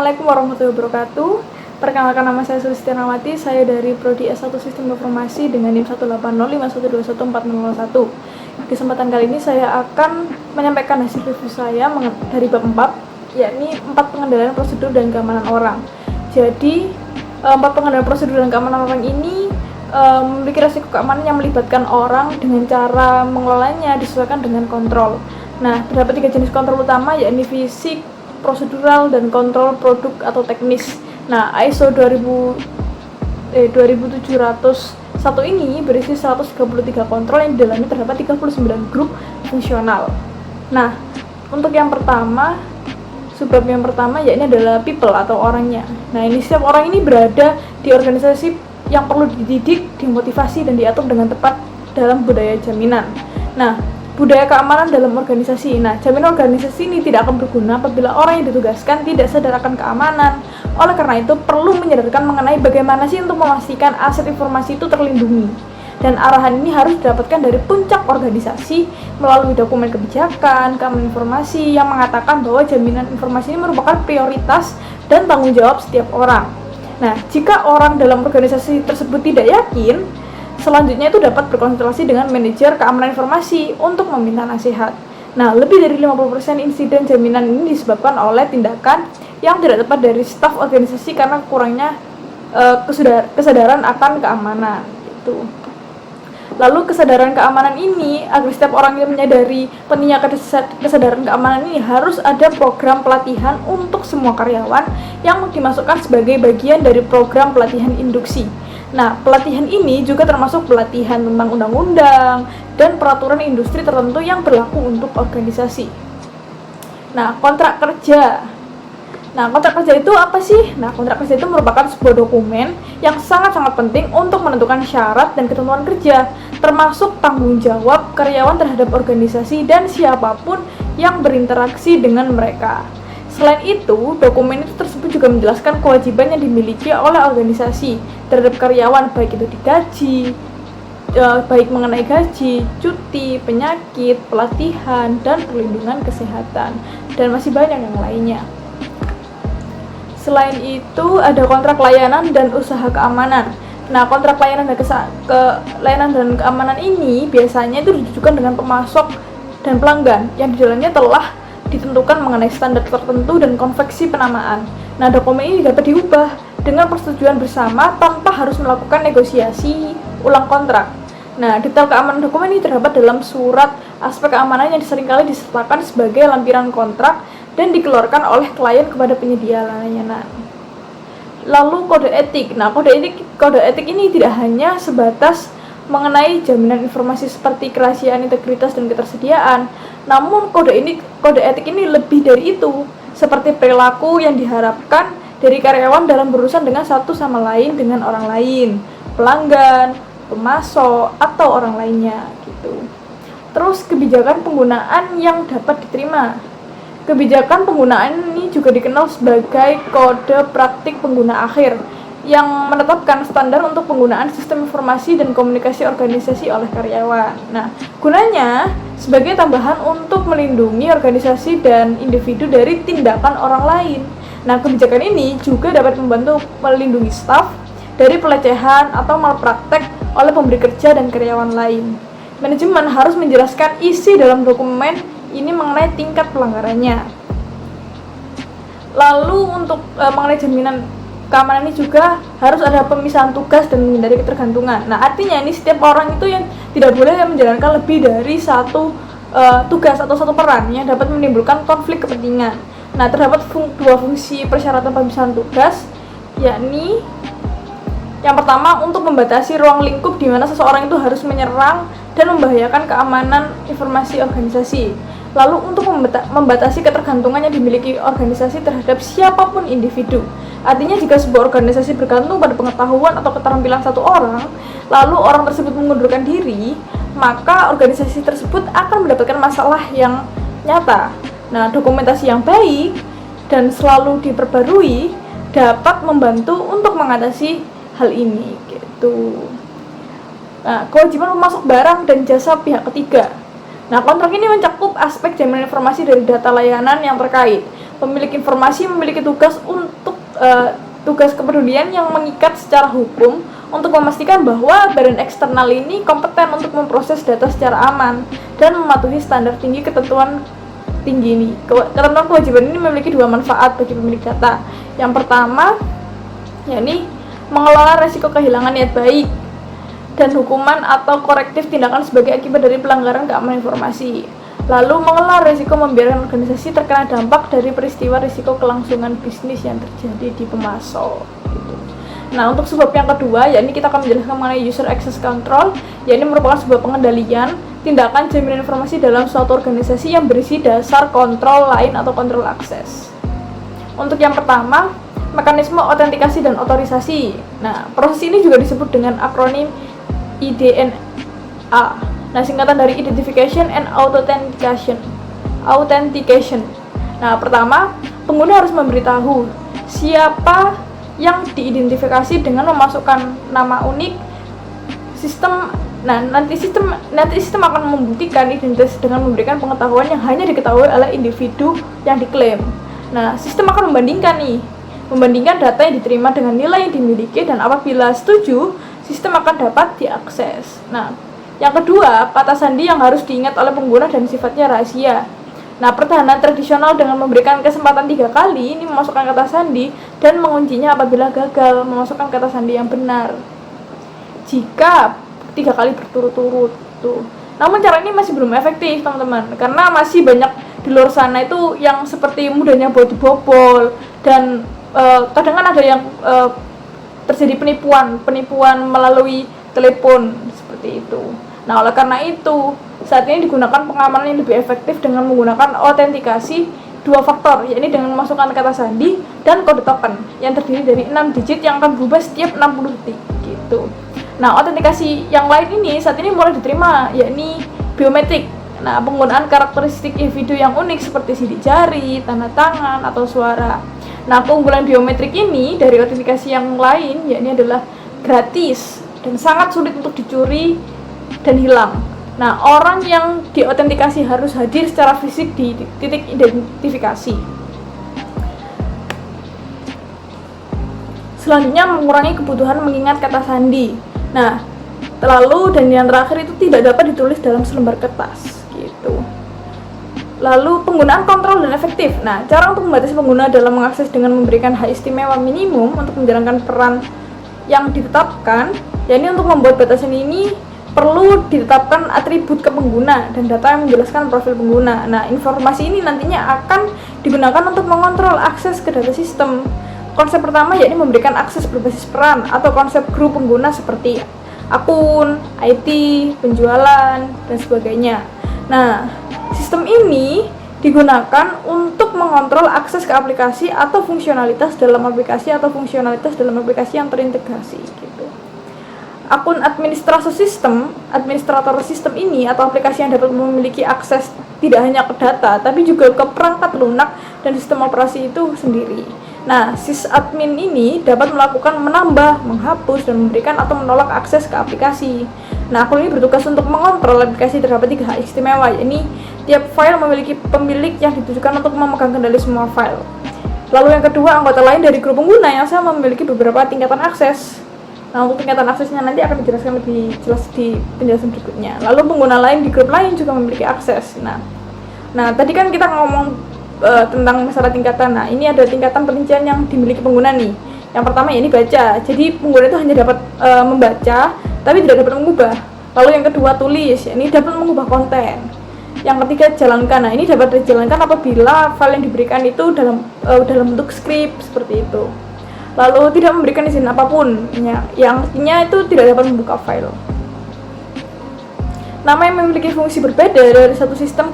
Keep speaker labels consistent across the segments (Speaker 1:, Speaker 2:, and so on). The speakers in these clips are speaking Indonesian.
Speaker 1: Assalamualaikum warahmatullahi wabarakatuh. Perkenalkan, nama saya Sulistianawati. Saya dari Prodi S1 Sistem Informasi dengan NIM 18051214001. Di kesempatan kali ini saya akan menyampaikan hasil review saya dari bab 4, yakni 4 pengendalian prosedur dan keamanan orang. Jadi, 4 pengendalian prosedur dan keamanan orang ini memiliki resiko keamanan yang melibatkan orang dengan cara mengelolanya disesuaikan dengan kontrol. Nah, terdapat 3 jenis kontrol utama, yakni fisik, prosedural, dan kontrol produk atau teknis. Nah, ISO 2701 ini berisi 133 kontrol yang di dalamnya terdapat 39 grup fungsional. Nah, untuk yang pertama, subbab yang pertama yakni adalah people atau orangnya. Nah, ini setiap orang ini berada di organisasi yang perlu dididik, dimotivasi, dan diatur dengan tepat dalam budaya jaminan. Nah, budaya keamanan dalam organisasi. Nah, jaminan organisasi ini tidak akan berguna apabila orang yang ditugaskan tidak sadar akan keamanan. Oleh karena itu, perlu menyadarkan mengenai bagaimana sih untuk memastikan aset informasi itu terlindungi. Dan arahan ini harus didapatkan dari puncak organisasi melalui dokumen kebijakan, keamanan informasi yang mengatakan bahwa jaminan informasi ini merupakan prioritas dan tanggung jawab setiap orang. Nah, jika orang dalam organisasi tersebut tidak yakin, selanjutnya itu dapat berkonsultasi dengan manajer keamanan informasi untuk meminta nasihat. Nah, lebih dari 50% insiden jaminan ini disebabkan oleh tindakan yang tidak tepat dari staf organisasi karena kurangnya kesadaran akan keamanan. Itu. Lalu kesadaran keamanan ini, agar setiap orang yang menyadari pentingnya kesadaran keamanan ini, harus ada program pelatihan untuk semua karyawan yang dimasukkan sebagai bagian dari program pelatihan induksi. Nah, pelatihan ini juga termasuk pelatihan tentang undang-undang dan peraturan industri tertentu yang berlaku untuk organisasi. Nah, kontrak kerja. Nah, kontrak kerja itu apa sih? Nah, kontrak kerja itu merupakan sebuah dokumen yang sangat-sangat penting untuk menentukan syarat dan ketentuan kerja, termasuk tanggung jawab karyawan terhadap organisasi dan siapapun yang berinteraksi dengan mereka. Selain itu, dokumen itu tersebut juga menjelaskan kewajiban yang dimiliki oleh organisasi terhadap karyawan, baik itu digaji, baik mengenai gaji, cuti, penyakit, pelatihan, dan perlindungan kesehatan, dan masih banyak yang lainnya. Selain itu, ada kontrak layanan dan usaha keamanan. Nah, kontrak layanan dan keamanan ini biasanya itu ditujukan dengan pemasok dan pelanggan yang di dalamnya telah ditentukan mengenai standar tertentu dan konveksi penamaan. Nah, dokumen ini dapat diubah dengan persetujuan bersama tanpa harus melakukan negosiasi ulang kontrak. Nah, detail keamanan dokumen ini terdapat dalam surat aspek keamanan yang seringkali disertakan sebagai lampiran kontrak dan dikeluarkan oleh klien kepada penyedia layanan. Lalu kode etik. Nah, kode etik ini tidak hanya sebatas mengenai jaminan informasi seperti kerahasiaan, integritas, dan ketersediaan. Namun kode etik ini lebih dari itu, seperti perilaku yang diharapkan dari karyawan dalam berurusan dengan satu sama lain dengan orang lain, pelanggan, pemasok, atau orang lainnya gitu. Terus kebijakan penggunaan yang dapat diterima. Kebijakan penggunaan ini juga dikenal sebagai kode praktik pengguna akhir yang menetapkan standar untuk penggunaan sistem informasi dan komunikasi organisasi oleh karyawan. Nah, gunanya sebagai tambahan untuk melindungi organisasi dan individu dari tindakan orang lain. Nah, kebijakan ini juga dapat membantu melindungi staf dari pelecehan atau malpraktek oleh pemberi kerja dan karyawan lain. Manajemen harus menjelaskan isi dalam dokumen ini mengenai tingkat pelanggarannya. Lalu untuk mengenai jaminan keamanan ini juga harus ada pemisahan tugas dan menghindari ketergantungan. Nah, artinya ini setiap orang itu yang tidak boleh menjalankan lebih dari satu tugas atau satu peran yang dapat menimbulkan konflik kepentingan. Nah, terdapat dua fungsi persyaratan pemisahan tugas, yakni yang pertama untuk membatasi ruang lingkup di mana seseorang itu harus menyerang dan membahayakan keamanan informasi organisasi. Lalu untuk membatasi ketergantungan yang dimiliki organisasi terhadap siapapun individu. Artinya jika sebuah organisasi bergantung pada pengetahuan atau keterampilan satu orang, lalu orang tersebut mengundurkan diri, maka organisasi tersebut akan mendapatkan masalah yang nyata. Nah, dokumentasi yang baik dan selalu diperbarui dapat membantu untuk mengatasi hal ini gitu. Nah, kewajiban memasok barang dan jasa pihak ketiga. Nah, kontrak ini mencakup aspek jaminan informasi dari data layanan yang terkait, Pemilik informasi memiliki tugas tugas kepedulian yang mengikat secara hukum untuk memastikan bahwa badan eksternal ini kompeten untuk memproses data secara aman dan mematuhi standar tinggi ketentuan tinggi ini. Ketentuan kewajiban ini memiliki dua manfaat bagi pemilik data. Yang pertama, yakni mengelola resiko kehilangan niat baik dan hukuman atau korektif tindakan sebagai akibat dari pelanggaran keamanan informasi. Lalu mengelola risiko membiarkan organisasi terkena dampak dari peristiwa risiko kelangsungan bisnis yang terjadi di pemasok. Gitu. Nah, untuk sebab yang kedua, yakni kita akan menjelaskan mengenai user access control, yakni merupakan sebuah pengendalian tindakan jaminan informasi dalam suatu organisasi yang berisi dasar kontrol lain atau kontrol akses. Untuk yang pertama, mekanisme autentikasi dan otorisasi. Nah, proses ini juga disebut dengan akronim IDNA. Nah, singkatan dari Identification and Authentication. Nah, pertama, pengguna harus memberitahu siapa yang diidentifikasi dengan memasukkan nama unik sistem. Nah, nanti sistem akan membuktikan identitas dengan memberikan pengetahuan yang hanya diketahui oleh individu yang diklaim. Nah, sistem akan membandingkan data yang diterima dengan nilai yang dimiliki, dan apabila setuju, sistem akan dapat diakses. Nah, yang kedua, kata sandi yang harus diingat oleh pengguna dan sifatnya rahasia. Nah, pertahanan tradisional dengan memberikan kesempatan 3 kali ini memasukkan kata sandi dan menguncinya apabila gagal memasukkan kata sandi yang benar. Jika 3 kali berturut-turut tuh. Namun cara ini masih belum efektif, teman-teman, karena masih banyak di luar sana itu yang seperti mudahnya buat dibobol, dan kadang kan ada yang terjadi penipuan melalui telepon seperti itu. Nah, oleh karena itu saat ini digunakan pengamanan yang lebih efektif dengan menggunakan autentikasi 2 faktor, yakni dengan memasukkan kata sandi dan kode token yang terdiri dari 6 digit yang akan berubah setiap 60 detik gitu. Nah, autentikasi yang lain ini saat ini mulai diterima, yakni biometrik. Nah, penggunaan karakteristik individu yang unik seperti sidik jari, tanda tangan, atau suara. Nah, keunggulan biometrik ini dari autentikasi yang lain yakni adalah gratis dan sangat sulit untuk dicuri dan hilang. Nah, orang yang diautentikasi harus hadir secara fisik di titik identifikasi. Selanjutnya, mengurangi kebutuhan mengingat kata sandi. Nah, dan yang terakhir itu tidak dapat ditulis dalam selembar kertas gitu. Lalu penggunaan kontrol dan efektif. Nah, cara untuk membatasi pengguna dalam mengakses dengan memberikan hak istimewa minimum untuk menjalankan peran yang ditetapkan, yakni untuk membuat batasan ini perlu ditetapkan atribut ke pengguna dan data yang menjelaskan profil pengguna. Nah, informasi ini nantinya akan digunakan untuk mengontrol akses ke data sistem. Konsep pertama yakni memberikan akses berbasis peran atau konsep grup pengguna seperti akun, IT, penjualan, dan sebagainya. Nah, sistem ini digunakan untuk mengontrol akses ke aplikasi atau fungsionalitas dalam aplikasi yang terintegrasi gitu. Akun administrator sistem ini atau aplikasi yang dapat memiliki akses tidak hanya ke data tapi juga ke perangkat lunak dan sistem operasi itu sendiri. Nah, sysadmin ini dapat melakukan menambah, menghapus, dan memberikan atau menolak akses ke aplikasi. Nah, akun ini bertugas untuk mengontrol aplikasi. Terdapat 3 hak istimewa, yakni tiap file memiliki pemilik yang ditujukan untuk memegang kendali semua file. Lalu yang kedua, anggota lain dari grup pengguna yang sama memiliki beberapa tingkatan akses. Nah, untuk tingkatan aksesnya nanti akan dijelaskan lebih jelas di penjelasan berikutnya. Lalu pengguna lain di grup lain juga memiliki akses. Nah, tadi kan kita ngomong tentang masalah tingkatan. Nah, ini ada tingkatan perincian yang dimiliki pengguna nih. Yang pertama ya ini baca. Jadi pengguna itu hanya dapat membaca, tapi tidak dapat mengubah. Lalu yang kedua tulis, ya ini dapat mengubah konten. Yang ketiga jalankan. Nah, ini dapat dijalankan apabila file yang diberikan itu dalam bentuk script seperti itu. Lalu tidak memberikan izin apapun, yang artinya itu tidak dapat membuka file. Nama yang memiliki fungsi berbeda dari satu sistem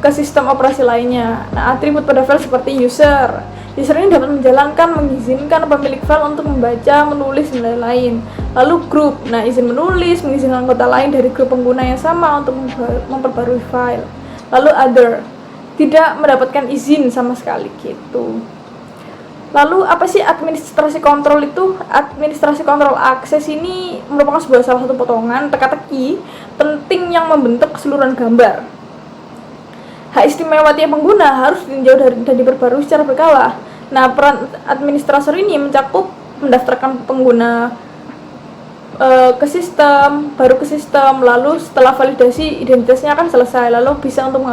Speaker 1: ke sistem operasi lainnya. Nah, atribut pada file seperti user. User ini dapat menjalankan, mengizinkan pemilik file untuk membaca, menulis, dan lain-lain. Lalu grup. Nah, izin menulis, mengizinkan anggota lain dari grup pengguna yang sama untuk memperbarui file. Lalu other. Tidak mendapatkan izin sama sekali gitu. Lalu apa sih administrasi kontrol itu? Administrasi kontrol akses ini merupakan salah satu potongan teka-teki penting yang membentuk keseluruhan gambar. Hak istimewa tiap pengguna harus ditinjau dan diperbarui secara berkala. Nah, peran administrator ini mencakup mendaftarkan pengguna ke sistem, lalu setelah validasi identitasnya akan selesai, lalu bisa untuk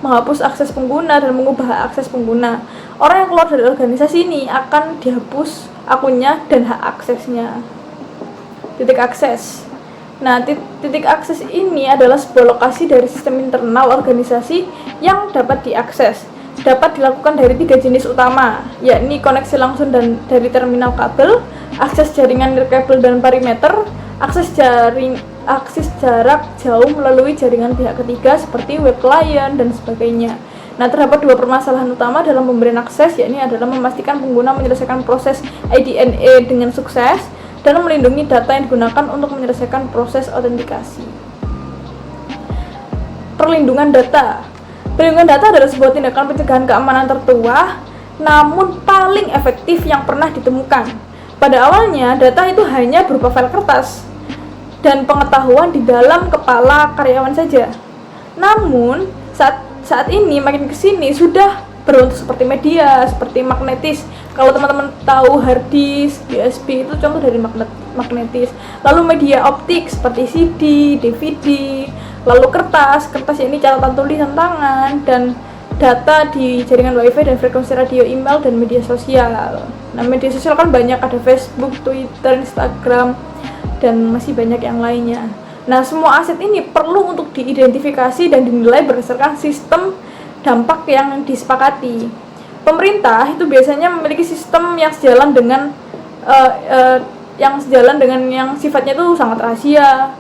Speaker 1: menghapus akses pengguna dan mengubah akses pengguna. Orang yang keluar dari organisasi ini akan dihapus akunnya dan hak aksesnya. Titik akses. Nah, titik akses ini adalah sebuah lokasi dari sistem internal organisasi yang dapat diakses. Dapat dilakukan dari 3 jenis utama, yakni koneksi langsung dan dari terminal kabel, akses jaringan nirkabel dan perimeter, akses jarak jauh melalui jaringan pihak ketiga seperti web client dan sebagainya. Nah, terdapat 2 permasalahan utama dalam pemberian akses, yakni adalah memastikan pengguna menyelesaikan proses IDNA dengan sukses dan melindungi data yang digunakan untuk menyelesaikan proses autentikasi. Perlindungan data. Perlindungan data adalah sebuah tindakan pencegahan keamanan tertua, namun paling efektif yang pernah ditemukan. Pada awalnya, data itu hanya berupa file kertas dan pengetahuan di dalam kepala karyawan saja. Namun, saat ini makin kesini sudah berbentuk seperti media, seperti magnetis. Kalau teman-teman tahu hard disk, USB itu contoh dari magnetis. Lalu media optik seperti CD, DVD, lalu kertas ini catatan tulisan tangan, dan data di jaringan wifi dan frekuensi radio, email, dan media sosial. Nah, media sosial kan banyak, ada Facebook, Twitter, Instagram, dan masih banyak yang lainnya. Nah, semua aset ini perlu untuk diidentifikasi dan dinilai berdasarkan sistem dampak yang disepakati. Pemerintah itu biasanya memiliki sistem yang sejalan dengan yang sifatnya itu sangat rahasia.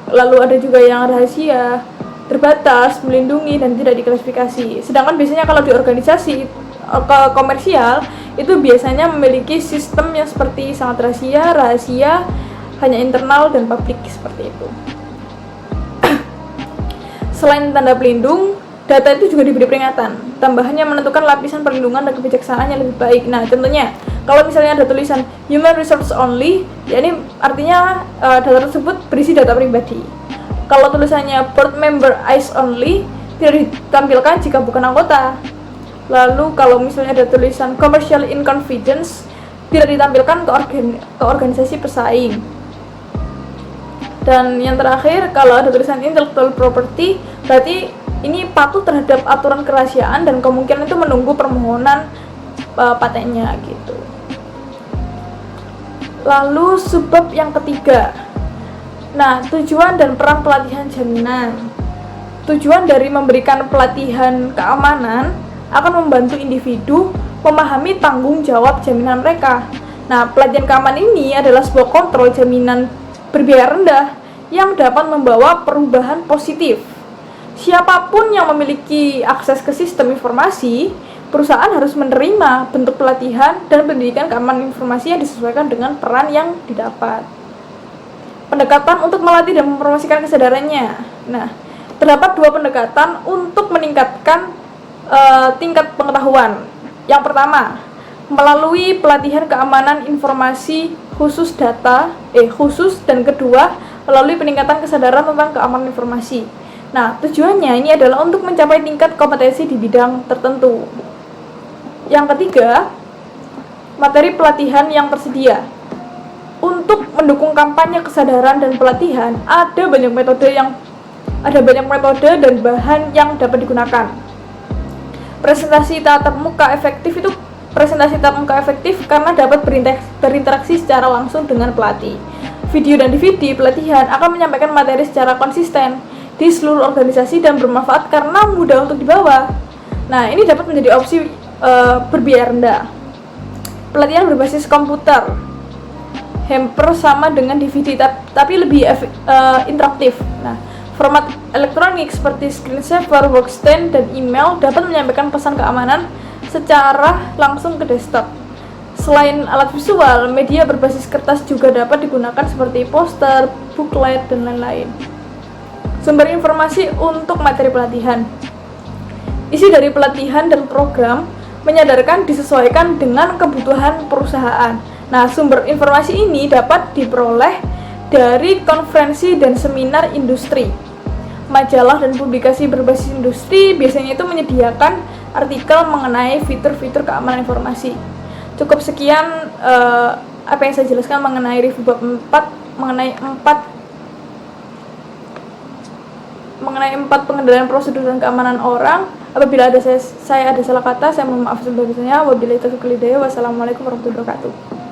Speaker 1: Lalu ada juga yang rahasia, terbatas, melindungi, dan tidak diklasifikasi. Sedangkan biasanya kalau di organisasi komersial itu biasanya memiliki sistem yang seperti sangat rahasia, hanya internal dan publik seperti itu. Selain tanda pelindung, data itu juga diberi peringatan. Tambahannya menentukan lapisan perlindungan dan kebijaksanaan yang lebih baik. Nah, contohnya, kalau misalnya ada tulisan human resource only, ya ini artinya data tersebut berisi data pribadi. Kalau tulisannya board member eyes only, tidak ditampilkan jika bukan anggota. Lalu kalau misalnya ada tulisan commercial in confidence, tidak ditampilkan ke organisasi pesaing. Dan yang terakhir, kalau ada tulisan intellectual property, berarti ini patuh terhadap aturan kerahasiaan dan kemungkinan itu menunggu permohonan patennya gitu. Lalu subbab yang ketiga. Nah, tujuan dan peran pelatihan jaminan. Tujuan dari memberikan pelatihan keamanan akan membantu individu memahami tanggung jawab jaminan mereka. Nah, pelatihan keamanan ini adalah sebuah kontrol jaminan berbiaya rendah yang dapat membawa perubahan positif. Siapapun yang memiliki akses ke sistem informasi, perusahaan harus menerima bentuk pelatihan dan pendidikan keamanan informasi yang disesuaikan dengan peran yang didapat. Pendekatan untuk melatih dan mempromosikan kesadarannya. Nah, terdapat 2 pendekatan untuk meningkatkan tingkat pengetahuan. Yang pertama, melalui pelatihan keamanan informasi khusus dan kedua, melalui peningkatan kesadaran tentang keamanan informasi. Nah, tujuannya ini adalah untuk mencapai tingkat kompetensi di bidang tertentu. Yang ketiga, materi pelatihan yang tersedia. Untuk mendukung kampanye kesadaran dan pelatihan, ada banyak metode dan bahan yang dapat digunakan. Presentasi tatap muka efektif karena dapat berinteraksi secara langsung dengan pelatih. Video dan DVD pelatihan akan menyampaikan materi secara konsisten di seluruh organisasi dan bermanfaat karena mudah untuk dibawa. Nah, ini dapat menjadi opsi berbiaya rendah. Pelatihan berbasis komputer, hampir sama dengan DVD tapi lebih interaktif. Nah, format elektronik seperti screensaver, workstation, dan email dapat menyampaikan pesan keamanan secara langsung ke desktop. Selain alat visual, media berbasis kertas juga dapat digunakan seperti poster, booklet, dan lain-lain. Sumber informasi untuk materi pelatihan. Isi dari pelatihan dan program menyadarkan disesuaikan dengan kebutuhan perusahaan. Nah, sumber informasi ini dapat diperoleh dari konferensi dan seminar industri. majalah dan publikasi berbasis industri biasanya itu menyediakan artikel mengenai fitur-fitur keamanan informasi. Cukup sekian apa yang saya jelaskan mengenai review bab 4 mengenai 4 pengendalian prosedur dan keamanan orang. Apabila ada saya ada salah kata, saya mohon maaf sebesar-besarnya. Wabillahi taufiq wal hidayah. Wassalamualaikum warahmatullahi wabarakatuh.